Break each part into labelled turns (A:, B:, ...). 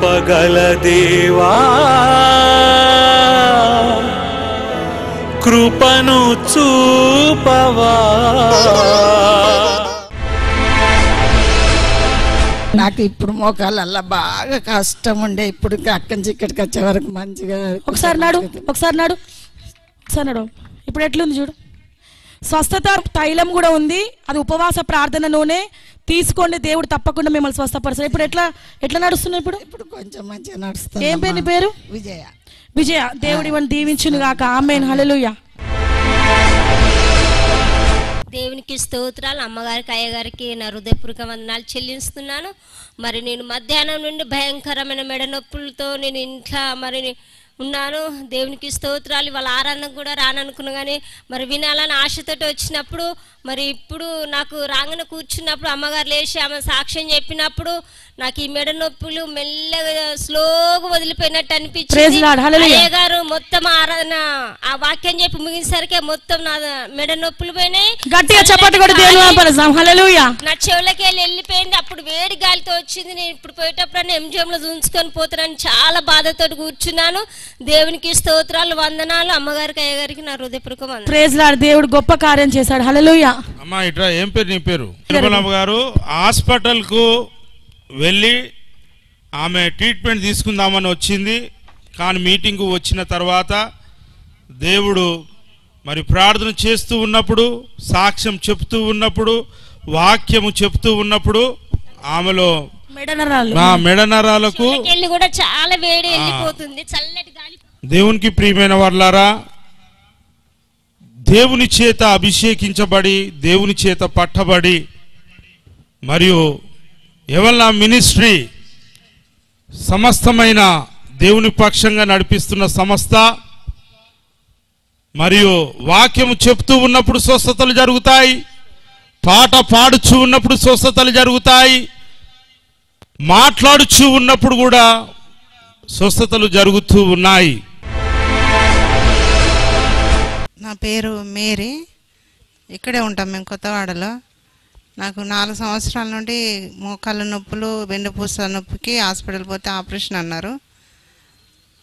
A: కృపగల దేవా కృపను చూపవా.
B: నాకు ఇప్పుడు మోకాళ్ళ బాగా కష్టం ఉండే, ఇప్పుడు అక్కడి నుంచి ఇక్కడికి వచ్చే వరకు మంచిగా.
C: ఒకసారి నాడు ఇప్పుడు ఎట్లుంది చూడు. స్వస్థత తైలం కూడా ఉంది, అది ఉపవాస ప్రార్థన నూనె తీసుకోండి, దేవుడు తప్పకుండా మిమ్మల్ని స్వస్థపరుస్తాడు. ఇప్పుడు ఎట్లా నడుస్తున్నావు?
B: ఇప్పుడు కొంచెం మంచిగా నడుస్తుంది.
C: ఏం పేరు నీ పేరు? విజయ. దేవుడు ఇవన్నీ దీవించును గాక. ఆమేన్. హల్లెలూయా.
D: దేవునికి స్తోత్రాలు. అమ్మగారికి అయ్యగారికి నా హృదయపూర్వక వందనాలు చెల్లిస్తున్నాను. మరి నేను మధ్యాహ్నం నుండి భయంకరమైన మెడ నొప్పులతో నేను ఇంట్లో ఉన్నాను. దేవునికి స్తోత్రాలు. వాళ్ళ ఆరాధన కూడా రాననుకున్నా కానీ మరి వినాలని ఆశతోటి వచ్చినప్పుడు మరి ఇప్పుడు నాకు రాంగన కూర్చున్నప్పుడు అమ్మగారు లేచి ఆమె సాక్ష్యం చెప్పినప్పుడు నాకు ఈ మెడ నొప్పులు మెల్లగా స్లోగా వదిలిపోయినట్టు అనిపించింది. అయ్యగారు మొత్తం ఆరాధన ఆ వాక్యం చెప్పి ముగిసరికే మొత్తం నా మెడ నొప్పులు పోయినాయి. నా చెవులకి వెళ్ళిపోయింది. అప్పుడు వేడి గాలితో వచ్చింది. నేను ఇప్పుడు పోయేటప్పుడు ఎంజిఎం లో చూసుకొని పోతానని చాలా బాధతో కూర్చున్నాను. దేవునికి స్తోత్రాలు, వందనాలు. అమ్మగారికి అయ్యగారికి నా హృదయపూర్వక వందనాలు.
C: Praise lord. దేవుడు గొప్ప కార్యం చేశాడు. హల్లెలూయా.
E: అమ్మా ఇట్లా ఏం పేరు నీ పేరు? తిరుమలమ్మ గారు హాస్పిటల్ కు వెళ్ళి ఆమె ట్రీట్మెంట్ తీసుకుందామని వచ్చింది. కానీ మీటింగ్కు వచ్చిన తర్వాత దేవుడు మరి ప్రార్థన చేస్తూ ఉన్నప్పుడు, సాక్ష్యం చెప్తూ ఉన్నప్పుడు, వాక్యము చెప్తూ ఉన్నప్పుడు ఆమెలో మెడనరాలకు
D: కూడా చాలా వేడి వెళ్ళిపోతుంది. చల్లటి గాలి.
E: దేవునికి ప్రియమైన వారలారా, దేవుని చేత అభిషేకించబడి దేవుని చేత పట్టబడి మరియు ఎవల్లా మినిస్ట్రీ సమస్తమైన దేవుని పక్షంగా నడిపిస్తున్న సంస్థ మరియు వాక్యము చెప్తూ ఉన్నప్పుడు స్వస్థతలు జరుగుతాయి, పాట పాడుచూ ఉన్నప్పుడు స్వస్థతలు జరుగుతాయి, మాట్లాడుచూ ఉన్నప్పుడు కూడా స్వస్థతలు జరుగుతూ ఉన్నాయి.
F: నా పేరు మేరీ. ఇక్కడే ఉంటాం మేము కొత్తవాడలో. నాకు 4 సంవత్సరాల నుండి మోకాళ్ళ నొప్పులు, వెన్నుపూస నొప్పికి హాస్పిటల్ పోతే ఆపరేషన్ అన్నారు.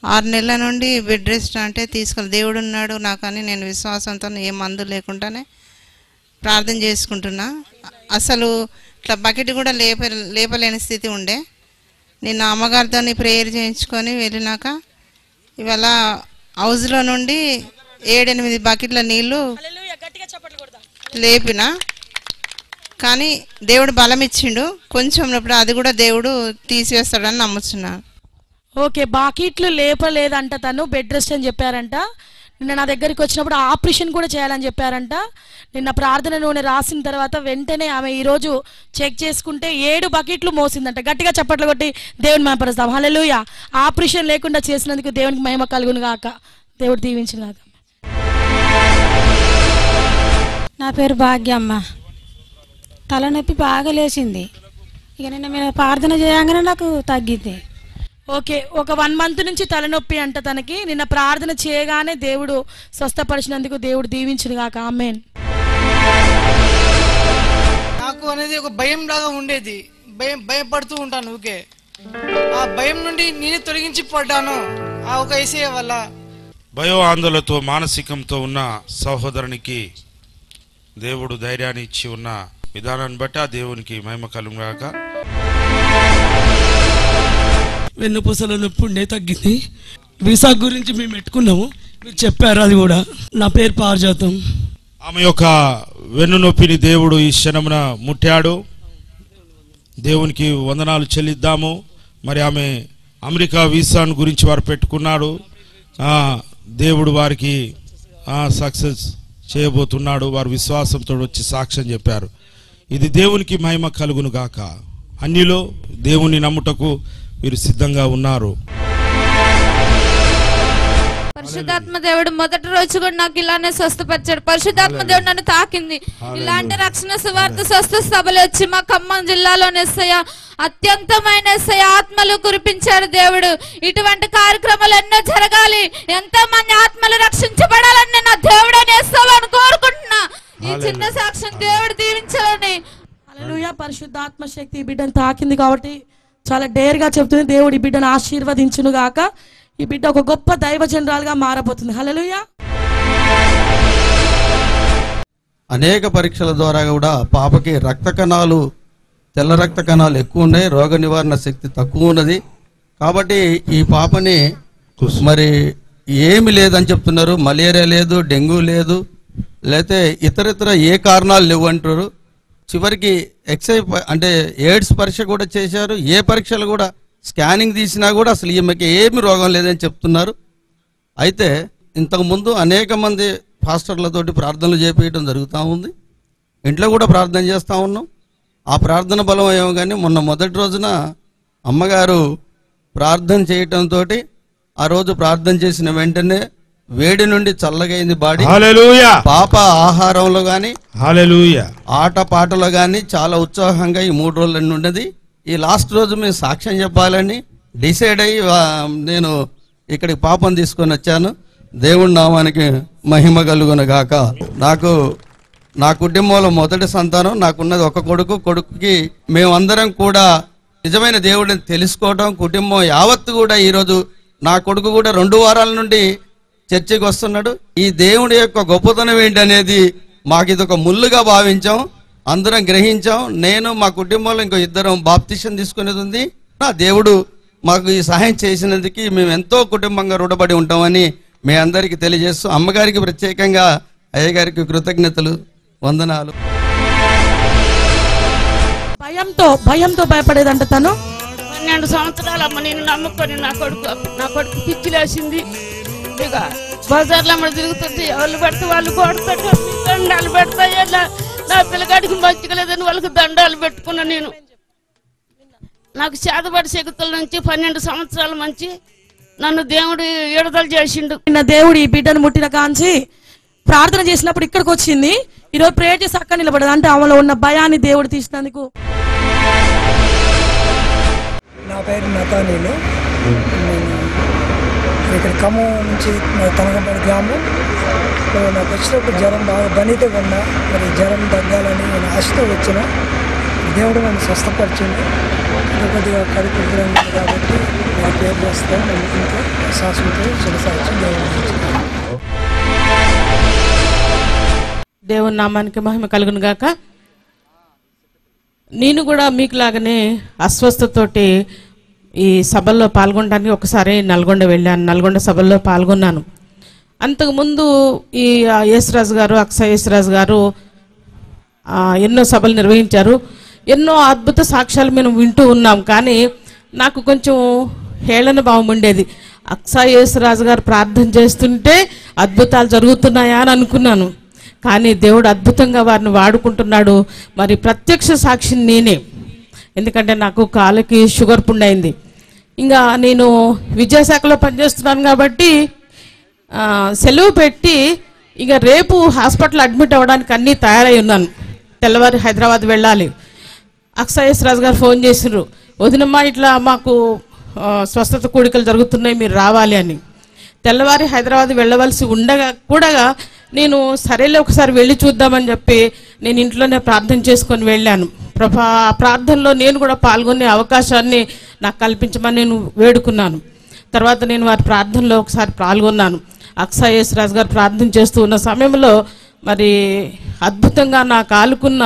F: 6 నెలల నుండి బెడ్ రెస్ట్ అంటే దేవుడు ఉన్నాడు నాకని నేను విశ్వాసంతో ఏ మందు లేకుండానే ప్రార్థన చేసుకుంటున్నా. అసలు ఇట్లా బకెట్ కూడా లేపలేని స్థితి ఉండే. నేను అమ్మగారితో ప్రేయర్ చేయించుకొని వెళ్ళినాక ఇవాళ హౌస్లో నుండి 7-8 బకెట్ల నీళ్ళు లేపిన. కానీ దేవుడు బలం ఇచ్చిండు. కొంచెం ఉన్నప్పుడు అది కూడా దేవుడు తీసివేస్తాడని నమ్ముతున్నాను.
C: ఓకే, బాకీట్లు లేపలేదంట, తను బెడ్ రెస్ట్ అని చెప్పారంట. నిన్న నా దగ్గరికి వచ్చినప్పుడు ఆపరేషన్ కూడా చేయాలని చెప్పారంట. నిన్న ప్రార్థన నూనె రాసిన తర్వాత వెంటనే ఆమె ఈరోజు చెక్ చేసుకుంటే 7 బకెట్లు మోసిందంట. గట్టిగా చప్పట్లు కొట్టి దేవుని మహిమపరుస్తాం. హల్లెలూయా. ఆపరేషన్ లేకుండా చేసినందుకు దేవునికి మహిమ కలుగును గాక. దేవుడు దీవించును గాక.
G: నా పేరు భాగ్యమ్మ. తలనొప్పి బాగా లేచింది. ఇక నిన్న మేము ప్రార్థన చేయగానే నాకు తగ్గింది.
C: ఓకే, ఒక 1 మంత్ నుంచి తలనొప్పి అంట తనకి. నిన్న ప్రార్థన చేయగానే దేవుడు స్వస్థపరిచినందుకు దేవుడు దీవించును గాక. ఆమేన్.
H: నాకు అనేది ఒక భయం లాగా ఉండేది. భయపడుతూ ఉంటాను ఊకే. ఆ భయం నుండి నేనే తొలగించి పడ్డాను ఆ ఒక యేసయ్య వల్ల.
E: భయో ఆందోళనతో మానసికంతో ఉన్న సహోదరునికి దేవుడు ధైర్యాన్ని ఇచ్చి ఉన్న విధానాన్ని బట్టి ఆ దేవునికి మహిమ కలుగును గాక.
I: వెన్నుపూసల నొప్పి ఉండే తగ్గింది. వీసా గురించి మేము పెట్టుకున్నాము, మీరు చెప్పారు అది కూడా. నా పేరు పారిజాతం.
E: ఆమె యొక్క వెన్ను నొప్పిని దేవుడు ఈ క్షణమున ముట్టాడు. దేవునికి వందనాలు చెల్లిద్దాము. మరి ఆమె అమెరికా వీసాను గురించి వారు పెట్టుకున్నాడు. దేవుడు వారికి సక్సెస్ చేయబోతున్నాడు. వారు విశ్వాసంతో వచ్చి సాక్ష్యం చెప్పారు. ఇది దేవునికి మహిమ కలుగును గాక. అన్నిలో దేవుని నమ్ముటకు వీరు సిద్ధంగా ఉన్నారు.
J: పరిశుద్ధాత్మ దేవుడు మొదటి రోజు కూడా నాకు ఇలానే స్వస్థపరిచాడు. పరిశుద్ధాత్మ దేవుడు నన్ను తాకింది. ఇలాంటి రక్షణ సువార్త స్వస్థ సభలు వచ్చి మా ఖమ్మం జిల్లాలోనే అత్యంతమైన ఆత్మలు కురిపించాడు దేవుడు. ఇటువంటి కార్యక్రమాలు ఎన్నో జరగాలి, ఎంతో మంది ఆత్మలు రక్షించబడాలని నా దేవుడని వేస్తావని కోరుకుంటున్నా. ఈ చిన్న సాక్ష్యం దేవుడు దీవించాలని.
C: హల్లెలూయా. పరిశుద్ధాత్మ శక్తి బిడ్డను తాకింది కాబట్టి చాలా డేర్గా చెప్తుంది. దేవుడు ఈ బిడ్డను ఆశీర్వదించును గాక. ఈ బిడ్డ ఒక గొప్ప దైవజనరాలుగా మారబోతుంది. హల్లెలూయా.
K: అనేక పరీక్షల ద్వారా కూడా పాపకి రక్త కణాలు, తెల్ల రక్త కణాలు ఎక్కువ ఉన్నాయి, రోగ నివారణ శక్తి తక్కువ ఉన్నది. కాబట్టి ఈ పాపని మరి ఏమి లేదని చెప్తున్నారు. మలేరియా లేదు, డెంగ్యూ లేదు, లేకపోతే ఇతరితర ఏ కారణాలు లేవు అంటారు. చివరికి అంటే ఎయిడ్స్ పరీక్ష కూడా చేశారు. ఏ పరీక్షలు కూడా స్కానింగ్ తీసినా కూడా అసలు ఈమెకి ఏమి రోగం లేదని చెప్తున్నారు. అయితే ఇంతకుముందు అనేక మంది పాస్టర్లతోటి ప్రార్థనలు చేపించడం జరుగుతూ ఉంది. ఇంట్లో కూడా ప్రార్థన చేస్తూ ఉన్నాం. ఆ ప్రార్థన బలం ఏమో కానీ మొన్న మొదటి రోజున అమ్మగారు ప్రార్థన చేయటంతో ఆ రోజు ప్రార్థన చేసిన వెంటనే వేడి నుండి చల్లగైంది బాడీ.
E: హల్లెలూయా.
K: పాప ఆహారంలో గాని,
E: హల్లెలూయా,
K: ఆట పాటలో గాని చాలా ఉత్సాహంగా ఈ 3 రోజుల నుండి ఉన్నది. ఈ లాస్ట్ రోజు మేము సాక్ష్యం చెప్పాలని డిసైడ్ అయ్యి నేను ఇక్కడికి పాపం తీసుకొని వచ్చాను. దేవుడి నామానికి మహిమ కలుగును గాక. నా కుటుంబంలో మొదటి సంతానం, నాకున్నది ఒక కొడుకు. కొడుకుకి మేమందరం కూడా నిజమైన దేవుడిని తెలుసుకోవడం, కుటుంబం యావత్తు కూడా ఈరోజు నా కొడుకు కూడా 2 వారాల నుండి చర్చికి వస్తున్నాడు. ఈ దేవుడి యొక్క గొప్పతనం ఏంటనేది మాకు ఇది ఒక ముళ్ళుగా భావించాం, అందరం గ్రహించాం. నేను మా కుటుంబంలో ఇంకో 2 బాప్తిషన్ తీసుకునేది ఉంది. నా దేవుడు మాకు ఈ సహాయం చేసినందుకు మేము ఎంతో కుటుంబంగా రుణపడి ఉంటామని మీ అందరికీ తెలియజేస్తూ, అమ్మగారికి ప్రత్యేకంగా అయ్యగారికి కృతజ్ఞతలు, వందనాలు.
C: భయంతో భయపడేదంట తను.
L: 12 సంవత్సరాలు అమ్మ నేను నమ్ముకొని నా కొడుకు పిచ్చిలేసింది. ఇక బజార్లో అమ్మ తిరుగుతుంటే ఎవరు పెడితే వాళ్ళు కొడతారు, దండాలు పెడతాయి. నా పిల్లగాడికి మంచిగా లేదని వాళ్ళకి దండాలు పెట్టుకున్నా. నేను నాకు చేతబడి శక్తుల నుంచి 12 సంవత్సరాల మంచి నన్ను దేవుడు విడుదల చేసిండు.
C: నిన్న దేవుడు ఈ బిడ్డను ముట్టిన కాంచి ప్రార్థన చేసినప్పుడు ఇక్కడికి వచ్చింది. ఈరోజు ప్రేయర్ చేసి అక్కడ నిలబడదు. అంటే ఆమెలో ఉన్న భయాన్ని దేవుడు తీసినందుకు.
M: నా పేరు నతానీలు. నేను ఇక్కడ ఖమ్మం నుంచి తనకంపేట గ్రామం. నాకు వచ్చినప్పుడు జ్వరం బాగా బనీతగా ఉన్నా, మరి జ్వరం తగ్గాలని నేను ఆశతో వచ్చిన. దేవుడు నన్ను స్వస్థపరిచింది. కొద్దిగా కడుపు కాబట్టి నేను పేరు చేస్తాను. నమ్మకంతో విశ్వాసంతో చిరసాచి
L: దేవుని నామానికి మహిమ కలుగును గాక. నేను కూడా మీకు లాగానే అస్వస్థతతోటి ఈ సభల్లో పాల్గొనడానికి ఒకసారి నల్గొండ వెళ్ళాను. నల్గొండ సభల్లో పాల్గొన్నాను. అంతకుముందు ఈ యేసురాజు గారు, అక్షయ యేసురాజు గారు ఎన్నో సభలు నిర్వహించారు. ఎన్నో అద్భుత సాక్ష్యాలు మేము వింటూ ఉన్నాం. కానీ నాకు కొంచెం హేళన భావం ఉండేది. అక్షయ యేసురాజు గారు ప్రార్థన చేస్తుంటే అద్భుతాలు జరుగుతున్నాయా అని అనుకున్నాను. కానీ దేవుడు అద్భుతంగా వారిని వాడుకుంటున్నాడు. మరి ప్రత్యక్ష సాక్షిని నేనే. ఎందుకంటే నాకు కాళ్ళకి షుగర్ పుండైంది. ఇంకా నేను విద్యాశాఖలో పనిచేస్తున్నాను కాబట్టి సెలవు పెట్టి ఇక రేపు హాస్పిటల్ అడ్మిట్ అవ్వడానికి అన్నీ తయారై ఉన్నాను. తెల్లవారి హైదరాబాద్ వెళ్ళాలి. అక్షయ రాజు గారు ఫోన్ చేసిర్రు, వదినమ్మా ఇట్లా మాకు స్వస్థత కూడికలు జరుగుతున్నాయి, మీరు రావాలి అని. తెల్లవారి హైదరాబాద్ వెళ్ళవలసి ఉండగా కూడా నేను సరేలే ఒకసారి వెళ్ళి చూద్దామని చెప్పి నేను ఇంట్లోనే ప్రార్థన చేసుకొని వెళ్ళాను. ప్రభా, ఆ ప్రార్థనలో నేను కూడా పాల్గొనే అవకాశాన్ని నాకు కల్పించమని నేను వేడుకున్నాను. తర్వాత నేను వారి ప్రార్థనలో ఒకసారి పాల్గొన్నాను. అక్షయ యేసురాజు గారు ప్రార్థన చేస్తూ ఉన్న సమయంలో మరి అద్భుతంగా నా కాలుకున్న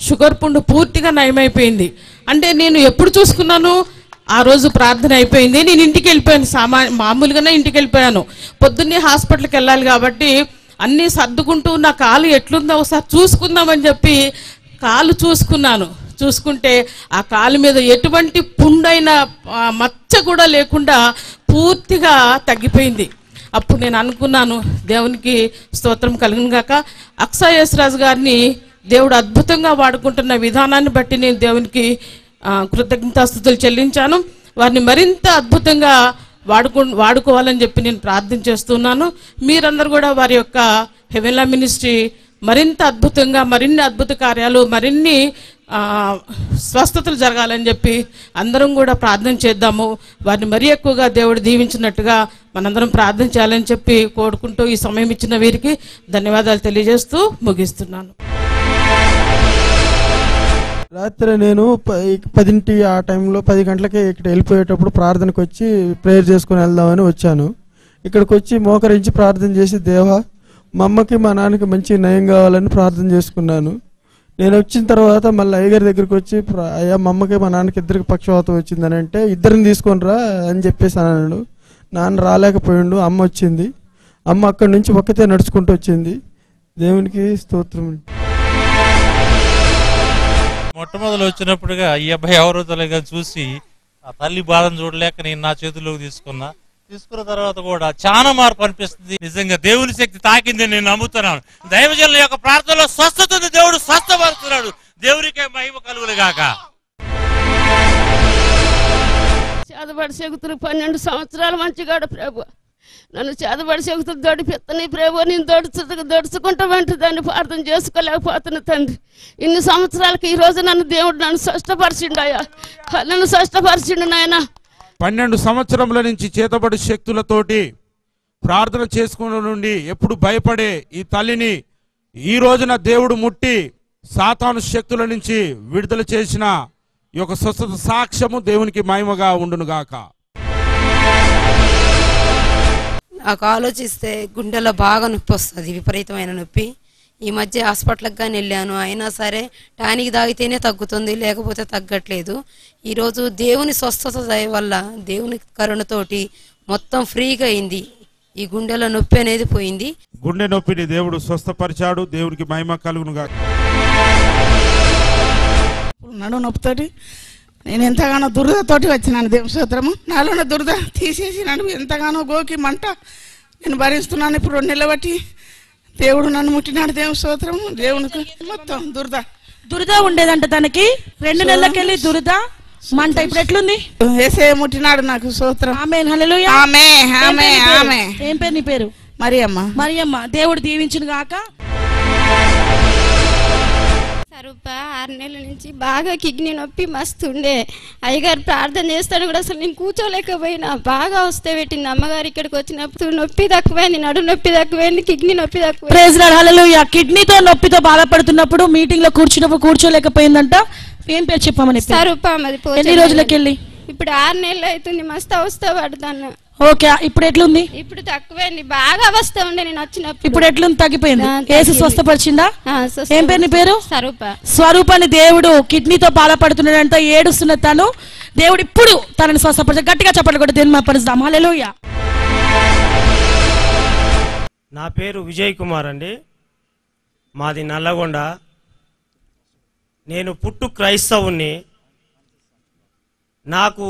L: షుగర్ పుండు పూర్తిగా నయమైపోయింది. అంటే నేను ఎప్పుడు చూసుకున్నాను, ఆ రోజు ప్రార్థన అయిపోయింది, నేను ఇంటికి వెళ్ళిపోయాను. మామూలుగానే ఇంటికి వెళ్ళిపోయాను. పొద్దున్నే హాస్పిటల్కి వెళ్ళాలి కాబట్టి అన్నీ సర్దుకుంటూ నా కాలు ఎట్లుందో ఒకసారి చూసుకుందామని చెప్పి కాలు చూసుకున్నాను. చూసుకుంటే ఆ కాలు మీద ఎటువంటి పుండైన మచ్చ కూడా లేకుండా పూర్తిగా తగ్గిపోయింది. అప్పుడు నేను అనుకున్నాను, దేవునికి స్తోత్రం కలుగును గాక. అక్షయ యేసురాజు గారిని దేవుడు అద్భుతంగా వాడుకుంటున్న విధానాన్ని బట్టి నేను దేవునికి కృతజ్ఞతాస్తుతులు చెల్లించాను. వారిని మరింత అద్భుతంగా వాడుకోవాలని చెప్పి నేను ప్రార్థన చేస్తున్నాను. మీరందరూ కూడా వారి యొక్క హెవెన్లా మినిస్ట్రీ మరింత అద్భుతంగా మరిన్ని అద్భుత కార్యాలు మరిన్ని స్వస్థతలు జరగాలని చెప్పి అందరం కూడా ప్రార్థన చేద్దాము. వారిని మరీ ఎక్కువగా దేవుడు దీవించినట్టుగా మనందరం ప్రార్థన చేయాలని చెప్పి కోరుకుంటూ ఈ సమయం ఇచ్చిన వీరికి ధన్యవాదాలు తెలియజేస్తూ ముగిస్తున్నాను.
N: రాత్రి నేను 10 ఆ టైంలో 10 గంటలకే ఇక్కడ వెళ్ళిపోయేటప్పుడు ప్రార్థనకు వచ్చి ప్రేయర్ చేసుకుని వెళ్దామని వచ్చాను. ఇక్కడికి వచ్చి మోకరించి ప్రార్థన చేసి, దేవా మా అమ్మకి మా నాన్నకి మంచి నయం కావాలని ప్రార్థన చేసుకున్నాను. నేను వచ్చిన తర్వాత మళ్ళీ అయ్యగారి దగ్గరికి వచ్చి, అయ్యా మా అమ్మకి మా నాన్నకి ఇద్దరికి పక్షవాతం వచ్చిందని అంటే, ఇద్దరిని తీసుకొని రా అని చెప్పేసి అన్నాడు. నాన్న రాలేకపోయిండు, అమ్మ వచ్చింది. అమ్మ అక్కడి నుంచి ఒక్కతే నడుచుకుంటూ వచ్చింది. దేవునికి స్తోత్రం.
O: మొట్టమొదలు వచ్చినప్పుడుగా ఈ అబ్బాయి ఎవరో తెలియగా చూసి ఆ తల్లి బాధను చూడలేక నేను నా చేతుల్లోకి తీసుకున్న తర్వాత కూడా చాలా మార్పు అనిపిస్తుంది. నిజంగా దేవుని శక్తి తాకింది నేను నమ్ముతున్నాను. దైవజనుల యొక్క ప్రార్థనలో స్వస్థత ఉంది, దేవుడు స్వస్థపరుస్తున్నాడు. దేవునికే మహిమ కలుగులు గాక.
P: చేతబడి శక్తులు 12 సంవత్సరాలు మంచిగాడు ప్రభు. నన్ను చేతబడి శక్తులు దొడిపెత్తని ప్రభు. నేను దొడుచుకుంటా వెంట దాన్ని ప్రార్థన చేసుకోలేకపోతున్నా తండ్రి. ఇన్ని సంవత్సరాలకి ఈ రోజు దేవుడు నన్ను స్వస్థపరిచిండయా, నన్ను స్వస్థపరిచిండు నాయన.
E: 12 సంవత్సరముల నుంచి చేతబడి శక్తులతోటి ప్రార్థన చేసుకున్న నుండి ఎప్పుడు భయపడే ఈ తల్లిని ఈ రోజున దేవుడు ముట్టి సాతాను శక్తుల నుంచి విడుదల చేసిన ఈ యొక్క స్వస్థత సాక్ష్యము దేవునికి మహిమగా ఉండునుగాక.
Q: నాకు ఆలోచిస్తే గుండెలో బాగా నొప్పి వస్తుంది, విపరీతమైన నొప్పి. ఈ మధ్య హాస్పిటల్కి కానీ వెళ్ళాను, అయినా సరే టానిక్ తాగితేనే తగ్గుతుంది, లేకపోతే తగ్గట్లేదు. ఈరోజు దేవుని స్వస్థత దయ వల్ల, దేవుని కరుణతోటి మొత్తం ఫ్రీగా అయింది. ఈ గుండెలో నొప్పి అనేది పోయింది.
E: గుండె నొప్పిని దేవుడు స్వస్థపరిచాడు. దేవునికి మహిమ కలుగునుగా.
B: నడు నొప్పితోటి నేను ఎంతగానో దురదతోటి వచ్చినాను. దేవుని స్తోత్రము. నాలో ఉన్న దురద తీసేసి నన్ను ఎంతగానో గోకి మంట నేను భరిస్తున్నాను. ఇప్పుడు 2 నెలలు బట్టి దేవుడు నన్ను ముట్టినాడు. దేవుని స్తోత్రము. దేవునికి మొత్తం
C: దురద ఉండేదంట తనకి. 2 నెలలకెళ్ళి దురద మంట ఇప్పుడు ఎట్లుంది?
B: యేసే ముట్టినాడు నాకు. స్తోత్రం.
C: ఆమేన్. హల్లెలూయా.
B: ఆమేన్. ఆమేన్. ఆమేన్.
C: ఏం పేరు నీ పేరు? మరియమ్మ. దేవుడు దీవించును గాక.
R: స్వరూప 6 నెలల నుంచి బాగా కిడ్నీ నొప్పి మస్తు ఉండే. అయ్యగారు ప్రార్థన చేస్తాను కూడా అసలు నేను కూర్చోలేకపోయినా. బాగా వస్తే పెట్టింది అమ్మగారు. ఇక్కడికి వచ్చినప్పుడు నొప్పి తక్కువైంది, నడు నొప్పి తక్కువైంది, కిడ్నీ నొప్పి తక్కువ.
C: Praise lord. హల్లెలూయా. కిడ్నీతో నొప్పితో బాధపడుతున్నప్పుడు మీటింగ్ లో కూర్చోలేకపోయిందంట. ఏం పేరు చెప్పమని?
R: స్వరూప.
C: ఎన్ని రోజులకి వెళ్ళి?
R: ఇప్పుడు 6 నెలలు అవుతుంది. మస్తు అవస్థ పడతాను.
C: ఓకే. ఇప్పుడు ఎట్లుంది?
R: ఇప్పుడు తక్కువైంది, బాగా అవస్థ ఉండే నేను వచ్చినప్పుడు.
C: ఇప్పుడు ఎట్లుంది? తగ్గిపోయింది. యేసు స్వస్థపరిచిందా? ఏం పేరు నీ పేరు? స్వరూపాన్ని దేవుడు కిడ్నీతో బాధపడుతున్నాడంట, ఏడుస్తున్న తను. దేవుడు ఇప్పుడు తనని స్వస్థపరిచాడు. గట్టిగా చెప్పండి కూడా దేవుని మహిమపరుద్దాం. హల్లెలూయా.
S: నా పేరు విజయ్ కుమార్ అండి. మాది నల్లగొండ. నేను పుట్టు క్రైస్తవుని. నాకు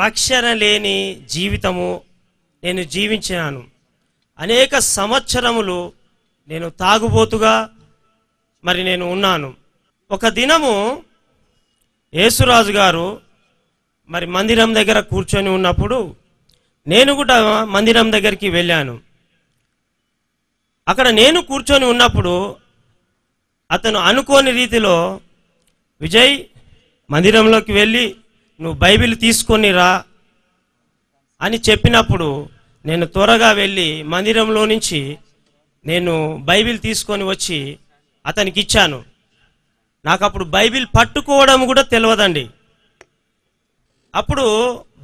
S: రక్షణ లేని జీవితము నేను జీవించినాను. అనేక సంవత్సరములు నేను తాగుబోతుగా నేను ఉన్నాను. ఒక దినము యేసురాజు గారు మందిరం దగ్గర కూర్చొని ఉన్నప్పుడు నేను కూడా మందిరం దగ్గరికి వెళ్ళాను. అక్కడ నేను కూర్చొని ఉన్నప్పుడు అతను అనుకోని రీతిలో, విజయ్ మందిరంలోకి వెళ్ళి నువ్వు బైబిల్ తీసుకొని రా అని చెప్పినప్పుడు నేను త్వరగా వెళ్ళి మందిరంలో నుంచి నేను బైబిల్ తీసుకొని వచ్చి అతనికి ఇచ్చాను. నాకు అప్పుడు బైబిల్ పట్టుకోవడం కూడా తెలియదండి. అప్పుడు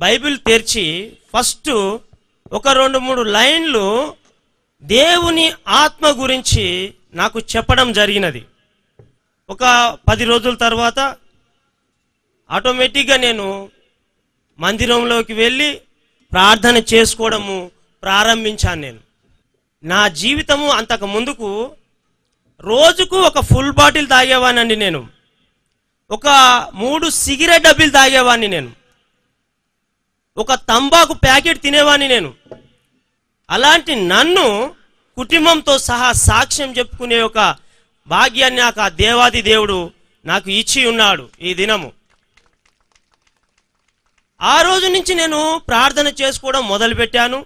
S: బైబిల్ తెరిచి ఫస్ట్ ఒక 2-3 లైన్లు దేవుని ఆత్మ గురించి నాకు చెప్పడం జరిగినది. ఒక 10 రోజుల తర్వాత ఆటోమేటిక్గా నేను మందిరంలోకి వెళ్ళి ప్రార్థన చేసుకోవడము ప్రారంభించాను. నేను నా జీవితము అంతకు ముందుకు రోజుకు ఒక ఫుల్ బాటిల్ తాగేవాడినండి. నేను ఒక 3 సిగరెట్ డబ్బీలు తాగేవాడిని. నేను ఒక తంబాకు ప్యాకెట్ తినేవాడిని. నేను అలాంటి నన్ను కుటుంబంతో సహా సాక్ష్యం చెప్పుకునే ఒక భాగ్యాన్ని నాకు ఆ దేవాది దేవుడు నాకు ఇచ్చి ఉన్నాడు. ఈ దినము ఆ రోజు నుంచి నేను ప్రార్థన చేసుకోవడం మొదలుపెట్టాను.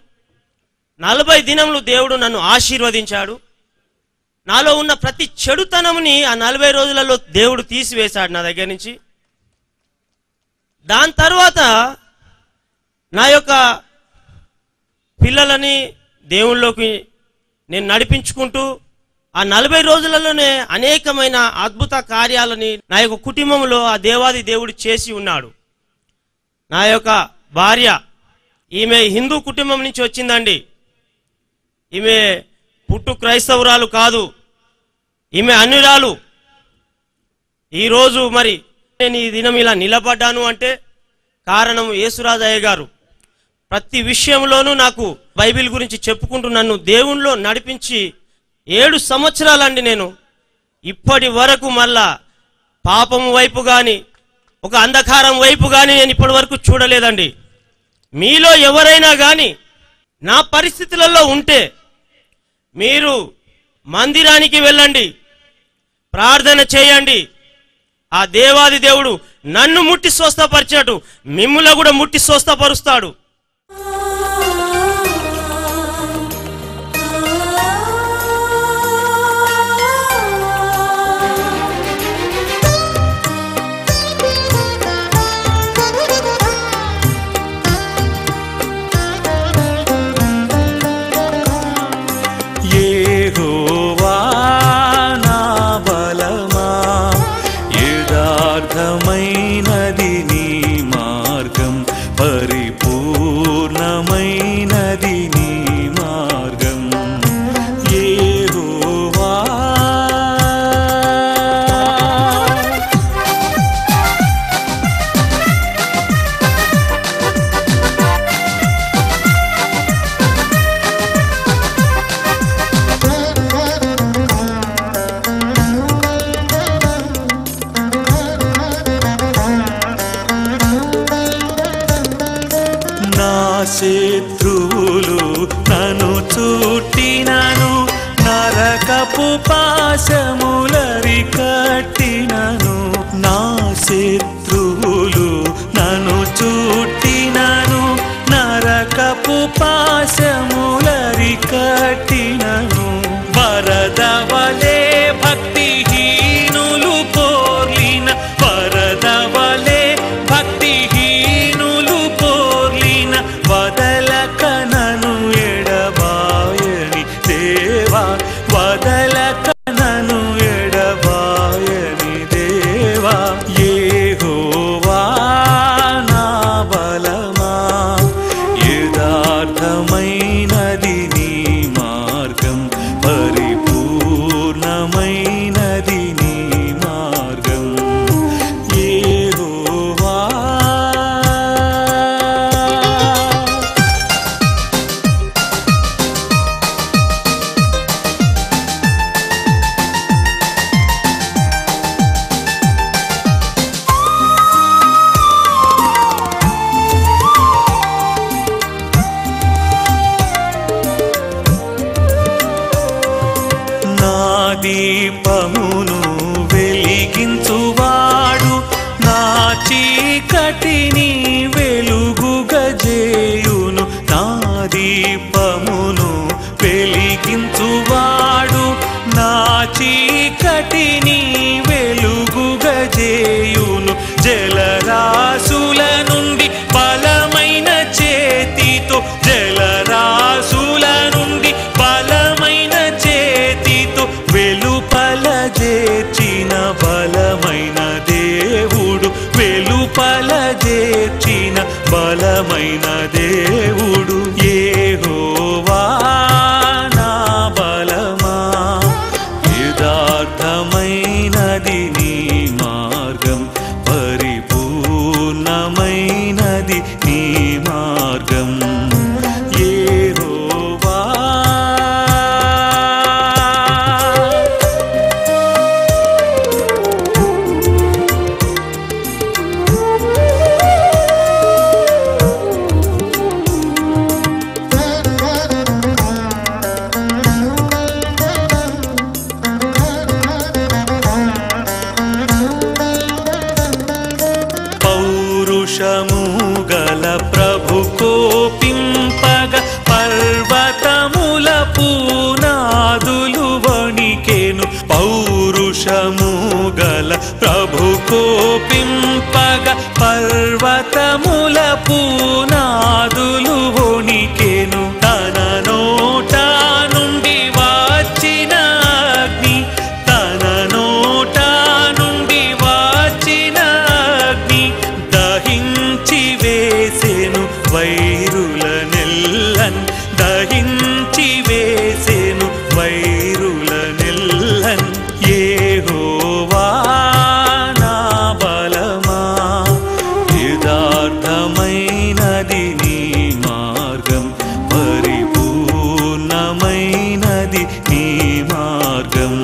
S: 40 దినములు దేవుడు నన్ను ఆశీర్వదించాడు. నాలో ఉన్న ప్రతి చెడుతనముని ఆ 40 రోజులలో దేవుడు తీసివేశాడు నా దగ్గర నుంచి. దాని తర్వాత నా యొక్క పిల్లలని దేవుళ్ళలోకి నేను నడిపించుకుంటూ ఆ 40 రోజులలోనే అనేకమైన అద్భుత కార్యాలని నా యొక్క కుటుంబంలో ఆ దేవాది దేవుడు చేసి ఉన్నాడు. నా యొక్క భార్య, ఈమె హిందూ కుటుంబం నుంచి వచ్చిందండి. ఈమె పుట్టు క్రైస్తవురాలు కాదు, ఈమె అన్యురాలు. ఈరోజు మరి నేను ఈ దినం ఇలా నిలబడ్డాను అంటే కారణం యేసురాజయ్య గారు. ప్రతి విషయంలోనూ నాకు బైబిల్ గురించి చెప్పుకుంటూ నన్ను దేవునిలో నడిపించి 7 సంవత్సరాలండి నేను ఇప్పటి వరకు మళ్ళా పాపం వైపు కానీ ఒక అంధకారం వైపు కానీ నేను ఇప్పటి వరకు చూడలేదండి. మీలో ఎవరైనా కానీ నా పరిస్థితులలో ఉంటే మీరు మందిరానికి వెళ్ళండి, ప్రార్థన చేయండి. ఆ దేవాది దేవుడు నన్ను ముట్టి స్వస్థపరిచాడు, మిమ్ముల కూడా ముట్టి స్వస్థపరుస్తాడు.
A: యెహోవా నా బలమా, యథార్థమైనది నీ మార్గం, పరిపూర్ణమైనది నీ మార్గం. యెహోవా నా శత్రువులు నన్ను చుట్టినను, నరకపు పాశములరి కట్టినను. నా శత్రువులు నన్ను చుట్టినను, నరకపు పాశములరి కట్టినను. వరదవలే భక్తిహీనులు పోర్లిన, వరదవలే భక్తిహీనులు పోర్లిన, వదలక నన్ను ఎడబాయని దేవా, వదలక నన్ను ఎడబాయని దేవా. యెహోవా నా బలమా, యథార్థమైనది నీ మార్గం, పరిపూర్ణమైనది నీ మార్గం. యెహోవా నా దీపమును వెలిగించువాడు, నా చీకటిని వెలుగుగజేయును. నా దీపమును వెలిగించువాడు, నా చీకటిని వెలుగుగజేయును. జలరాశుల నుండి బలమైన చేతితో, జలరాశుల నుండి బలమైన చేతితో వెలుపల చేర్చిన బలమైన దేవుడు, వెలుపల చేర్చిన బలమైన దేవుడు. యెహోవా నా బలమా, యథార్థమైనది నీ మార్గం, పరిపూర్ణమైనది నీ మార్గం. యెహోవా నెల్లన్ దహించి వేసెను వైరుల నెల్లన్ యెహోవా నా బలమా యథార్థమైనది నీ మార్గం పరిపూర్ణమైనది నీ మార్గం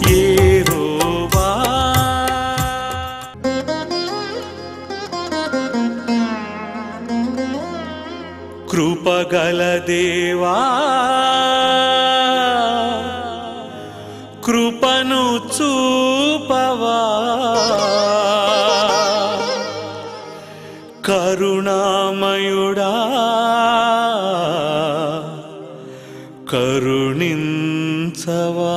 A: యెహోవా. కృపగల దేవా కృపను చూపవా కరుణామయుడా కరుణించవా.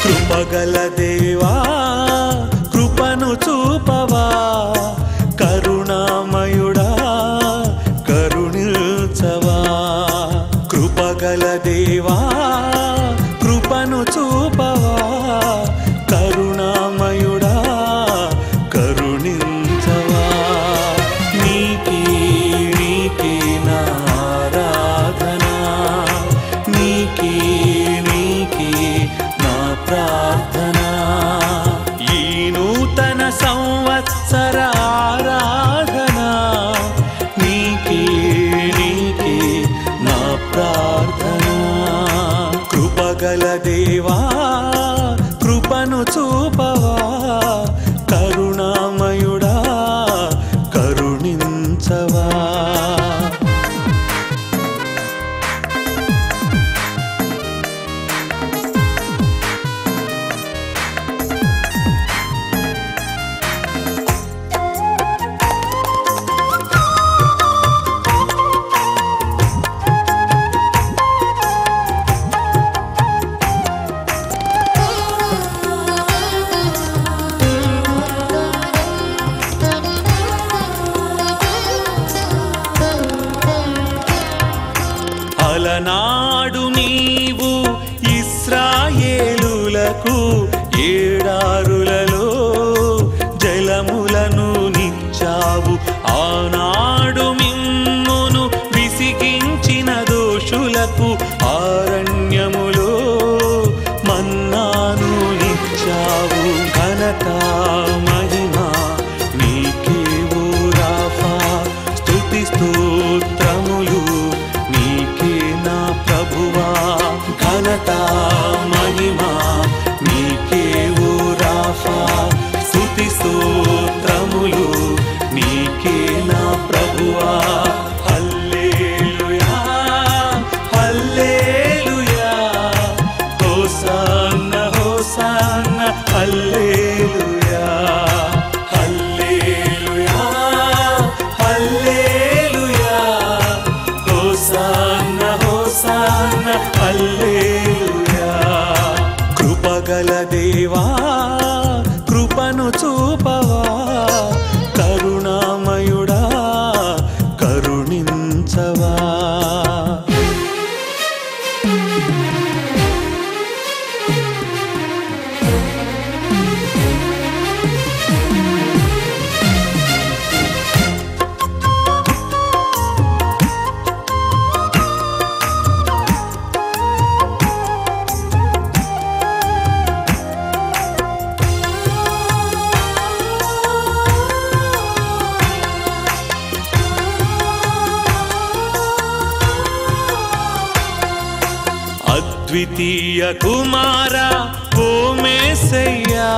A: కృపగల దేవా కృపను చూపవా కరుణామయుడా కరుణించవా. కృపగల దేవా కృపను చూపవా కరుణామయుడా కరుణించవా. నీకే నీకే నా ఆరాధన నీకే నీకే నా ప్రార్థన. ఈ నూతన సంవత్సర ఆరాధన నీకే నీకే నా ప్రార్థన. కృపగల దేవా కృపను చూపవా కరుణామయుడా కరుణించవా. అలనాడు నీవు ఇశ్రాయేలులకు ఏడారులలో జలములను నిచ్చావు. ఆనాడు మిమ్మును విసిగించిన దోషులకు అరణ్యములో మన్నాను నిచ్చావు. ఘనత మహిమ నీకే ఓ రాఫా స్తుతి స్తోత్రములు నీకే నా ప్రభువా. ఘనత మహిమ నీకే ఓ రాఫా స్తుతి స్తోత్రములు నీకే నా ప్రభువా. హల్లెలూయా హల్లెలూయా హోసన్న హోసన్న హల్లెలూయా హల్లెలూయా హల్లెలూయా హోసన్న హోసన్న హల్లెలూయా. కృపగల దేవా కృపను చూపవా కరుణామయుడా కరుణించవా. అద్వితీయ కుమార ఓ మేసయ్యా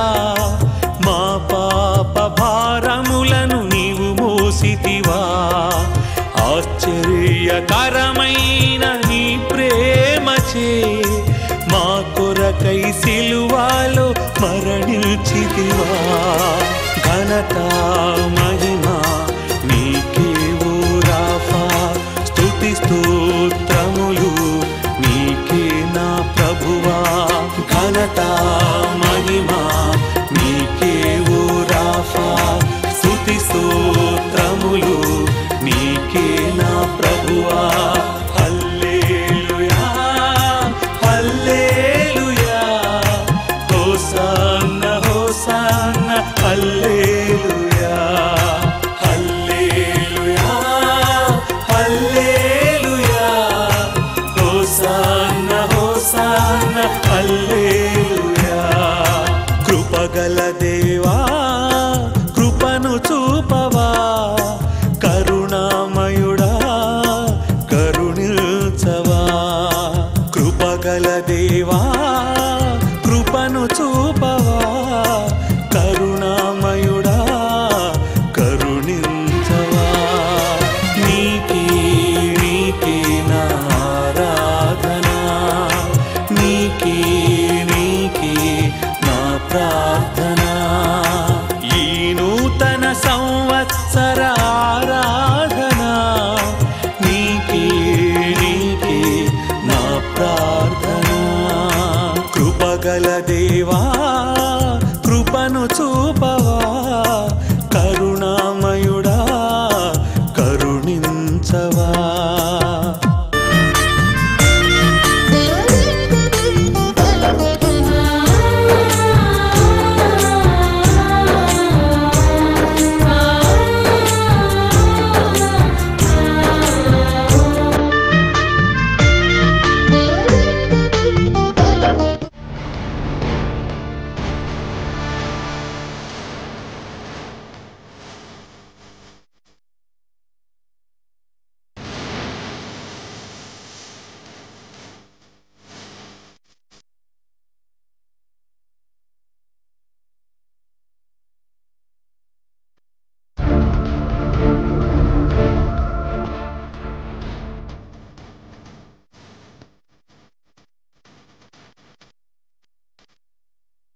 A: మా పాప భారములను నీవు మోసితివా. ఆశ్చర్యకరమైన నీ ప్రేమచే మా కొరకై సిలువలో మరణించితివా. ఘనత మహిమ నీకే ఓ రాఫా స్తుతి స్తోత్రములు నీకే నా ప్రభువా. ఘనత మహిమ నీకే ఓ రాఫా స్తుతి స్తోత్రములు నీకే నా ప్రభువా. హల్లెలూయా దేవా కృపను చూపవా కరుణామయుడా కరుణించవా నీకే నీకే నా ఆరాధన నీకే నీకే నా ప్రార్థన ఈ నూతన సంవత్సర ఆరాధన నీకే నీకే నా ప్రార్థన కృపగల దేవా కృపను చూపవా కరుణామయుడా కరుణించవా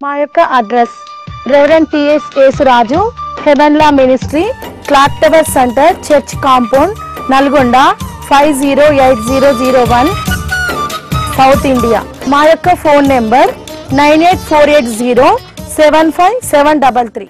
C: మా యొక్క address reverend TS Yesuraju heavenly ministry clock tower centre church compound Nalgonda 508001 South India. మా యొక్క ఫోన్ నెంబర్ 98480757733.